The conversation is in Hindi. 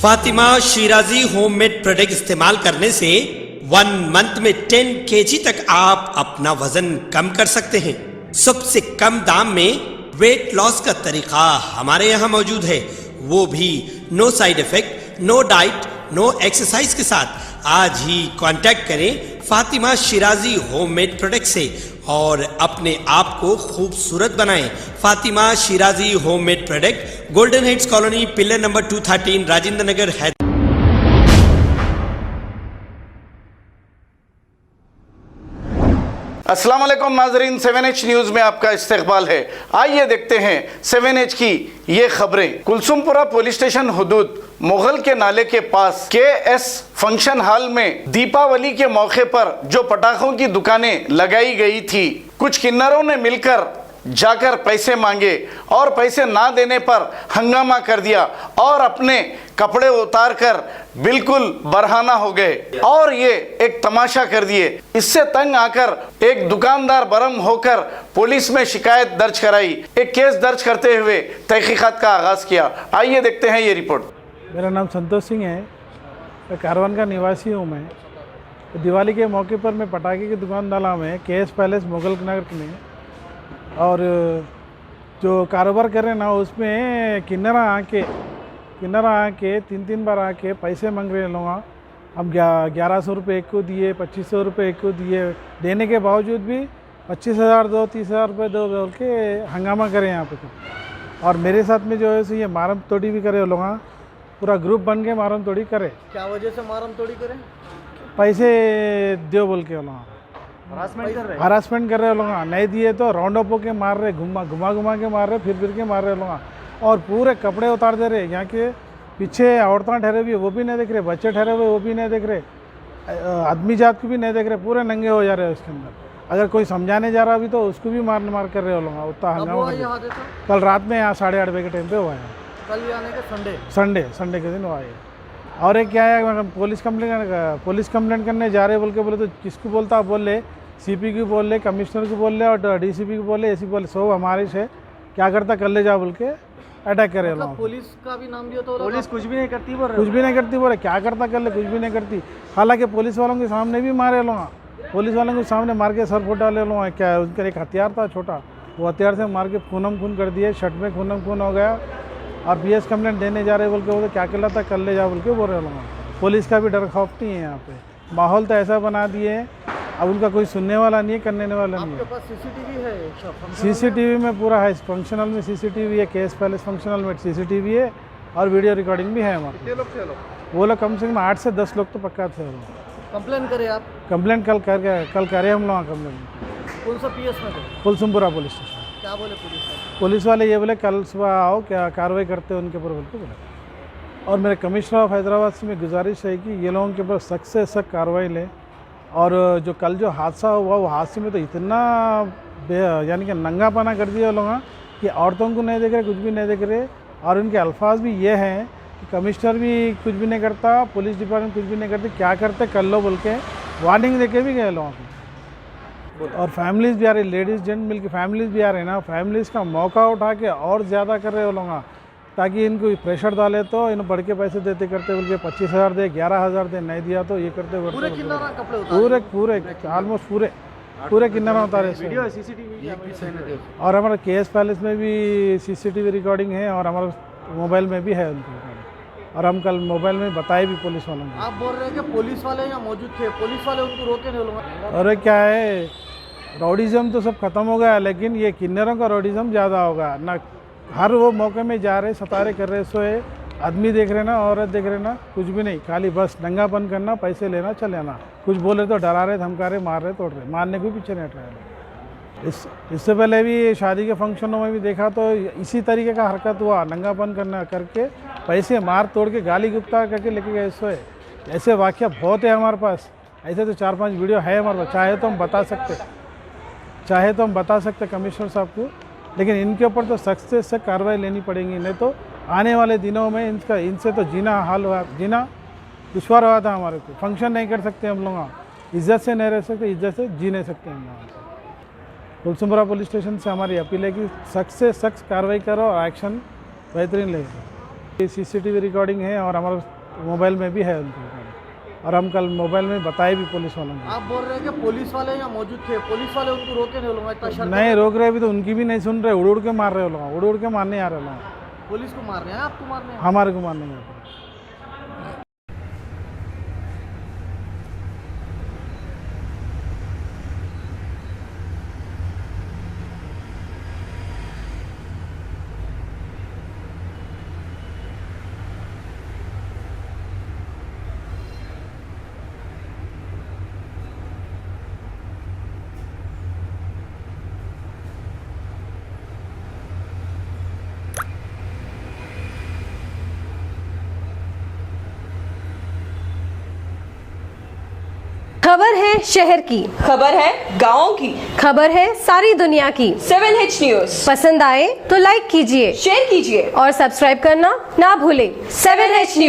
फातिमा शिराजी होममेड प्रोडक्ट इस्तेमाल करने से 1 मंथ में 10 kg तक आप अपना वजन कम कर सकते हैं। सबसे कम दाम में वेट लॉस का तरीका हमारे यहाँ मौजूद है, वो भी no side effect, no diet, no exercise के साथ। आज ही कांटेक्ट करें फातिमा शिराजी होममेड प्रोडक्ट से और अपने आप को खूबसूरत बनाएं। Fatima Shirazi homemade product, golden heads colony, pillar number 213, Rajendra Nagar, Hyderabad. अस्सलाम वालेकुम नाजरीन, 7H न्यूज़ में आपका इस्तकबाल है। आइए देखते हैं 7H की ये खबरें। कुलसुमपुरा पुलिस स्टेशन हुदूद मुगल के नाले के पास KS फंक्शन हॉल में दीपावली के मौके पर जो पटाखों की दुकानें लगाई गई थी, कुछ किन्नरों ने मिलकर जाकर पैसे मांगे और पैसे ना देने पर हंगामा कर दिया और अपने कपड़े उतारकर बिल्कुल बरहाना हो गए और ये एक तमाशा कर दिए। इससे तंग आकर एक दुकानदार बरम होकर पुलिस में शिकायत दर्ज कराई। एक केस दर्ज करते हुए तहकीकात का आगाज़ किया। आइए देखते हैं ये रिपोर्ट। मेरा नाम संतोष सिंह है, मैं कारवान का निवासी हूँ। मैं दिवाली के मौके पर मैं पटाखे की दुकान डाला मैं KS पैलेस मुगल नगर में, और जो कारोबार कर रहे हैं ना उसमें किन्नरा आके 3 बार आके पैसे मांग रहे लोग। हम 1100 रुपये एक को दिए, 2500 रुपये एक को दिए, देने के बावजूद भी 25,000 दो, 30,000 रुपये दो बोल के हंगामा करें यहाँ पे। और मेरे साथ में जो है सो ये मारम तोड़ी भी करे लोग, पूरा ग्रुप बन के मारम तोड़ी करे। क्या वजह से मारम तोड़ी करें? पैसे दो बोल के लोग हरासमेंट कर रहे लोग, नहीं दिए तो राउंड अप होके मार रहे, घुमा के मार रहे, फिर के मार रहे लोग, और पूरे कपड़े उतार दे रहे। यहाँ के पीछे औरतें ठहरे हुए वो भी नहीं देख रहे, बच्चे ठहरे हुए वो भी नहीं देख रहे, आदमी जात को भी नहीं देख रहे, पूरे नंगे हो जा रहे हैं उसके अंदर। अगर कोई समझाने जा रहा भी तो उसको भी मार कर रहे लोग। उतना हंगामा कल रात में यहाँ 8:30 बजे के टाइम पे हुआ है। कल आने का संडे के दिन हुआ है। और एक क्या है, पुलिस कंप्लेंट करने जा रहे बोल के बोले तो किसको बोलता, आप बोल ले CP को बोल ले, कमिश्नर को बोल ले और DCP को बोल ले, ऐसी बोले सब हमारे से क्या करता कर ले जा बोल के अटैक करे लोग। पुलिस का भी नाम दिया तो पुलिस कुछ भी नहीं करती, बोले क्या करता कर ले, कुछ भी नहीं करती। हालांकि पुलिस वालों के सामने भी मारे लोग, पुलिस वालों के सामने मार के सर फोट डाले लोग। क्या उनका एक हथियार था छोटा, वो हथियार से मार के खून कर दिए, शर्ट में खून हो गया। और PS कंप्लेंट देने जा रहे बोल के बोलते क्या कहलाता कर ले जा बोल के बोल रहे लोग। पुलिस का भी डर खौफ नहीं है यहाँ पे, माहौल तो ऐसा बना दिए, अब उनका कोई सुनने वाला नहीं है, करने वाला नहीं है। आपके पास CCTV है? CCTV में पूरा है, फंक्शनल में CCTV है, KS पैलेस फंक्शनल में CCTV है और वीडियो रिकॉर्डिंग भी है हमारे। कितने लोग थे? वो लोग कम से कम 8 से 10 लोग तो पक्का थे। कंप्लेन करे आप? कंप्लेंट कल करे हम लोग कंप्लेंट। कौन सा PS में थे? Kulsumpura police station. क्या बोले पुलिस वाले? ये बोले कल सुबह आओ, क्या कार्रवाई करते हैं उनके ऊपर बोल के बोले। और मेरे कमिश्नर ऑफ हैदराबाद से मैं गुजारिश है कि ये लोगों के ऊपर सख्त से सख्त कार्रवाई लें। और जो कल जो हादसा हुआ वो हादसे में तो इतना यानी कि नंगापना कर दिया लोग कि औरतों को नहीं देख रहे, कुछ भी नहीं देख रहे। और उनके अल्फाज भी ये हैं कि कमिश्नर भी कुछ भी नहीं करता, पुलिस डिपार्टमेंट कुछ भी नहीं करते, क्या करते कर लो बोल के वार्निंग दे के भी गए लोगों को। और फैमिलीज़ भी आ रही, लेडीज़ जेंट मिल के फैमिलीज़ भी आ रहे हैं ना, फैमिलीज़ का मौका उठा के और ज़्यादा कर रहे हो लोग, ताकि इनको प्रेशर डाले तो इन्हें बढ़ के पैसे देते करते बोल के 25,000 दे, 11,000 दे, नहीं दिया तो ये करते पूरे ऑलमोस्ट पूरे किन्नरा उतारे। और हमारा KS पैलेस में भी CCTV रिकॉर्डिंग है और हमारा मोबाइल में भी है उनकी रिकॉर्डिंग। और हम कल मोबाइल में बताए भी पुलिस वालों को। आप बोल रहे हैं कि पुलिस वाले यहाँ मौजूद थे, पुलिस वाले उनको रोके नहीं लोग? अरे क्या है, रॉडिज़म तो सब खत्म हो गया, लेकिन ये किन्नरों का रॉडिज़म ज़्यादा होगा ना। हर वो मौके में जा रहे, सतारे कर रहे, सोए आदमी देख रहे ना, औरत देख रहे ना, कुछ भी नहीं, खाली बस नंगापन करना, पैसे लेना, चले आना। कुछ बोले तो डरा रहे, धमका रहे, मार रहे, तोड़ रहे, मारने को भी पीछे नहीं हट रहे। इससे पहले भी शादी के फंक्शनों में भी देखा तो इसी तरीके का हरकत हुआ, नंगापन करना करके पैसे मार तोड़ के गाली गुप्ता करके लेके गए सोए। ऐसे वाक़या बहुत है हमारे पास, ऐसे तो 4-5 वीडियो है हमारे पास। चाहे तो हम बता सकते कमिश्नर साहब को, लेकिन इनके ऊपर तो सख्त से सख्त कार्रवाई लेनी पड़ेगी, नहीं तो आने वाले दिनों में इनसे तो जीना दुश्वार हुआ था हमारे को। फंक्शन नहीं कर सकते हम लोग, इज्जत से नहीं रह सकते, इज्जत से जी नहीं सकते हम लोग। कुलसुमपुरा पुलिस स्टेशन से हमारी अपील है कि सख्त से सख्त कार्रवाई करो और एक्शन बेहतरीन ले। CCTV रिकॉर्डिंग है और हमारे मोबाइल में भी है उनकी रिकॉर्डिंग, और हम कल मोबाइल में बताए भी पुलिस वालों को। आप बोल रहे हैं कि पुलिस वाले यहाँ मौजूद थे, पुलिस वाले उनको रोके नहीं लोग, इतना शर्त नहीं रोक रहे, अभी तो उनकी भी नहीं सुन रहे, उड़ उड़ के मार रहे हो लोग, उड़ उड़ के मारने आ रहे लोग, पुलिस को मार रहे हैं, आपको मार रहे हैं। हमारे को मारने आ रहे। खबर है शहर की, खबर है गाँव की, खबर है सारी दुनिया की। 7H न्यूज पसंद आए तो लाइक कीजिए, शेयर कीजिए और सब्सक्राइब करना ना भूलें। 7H news.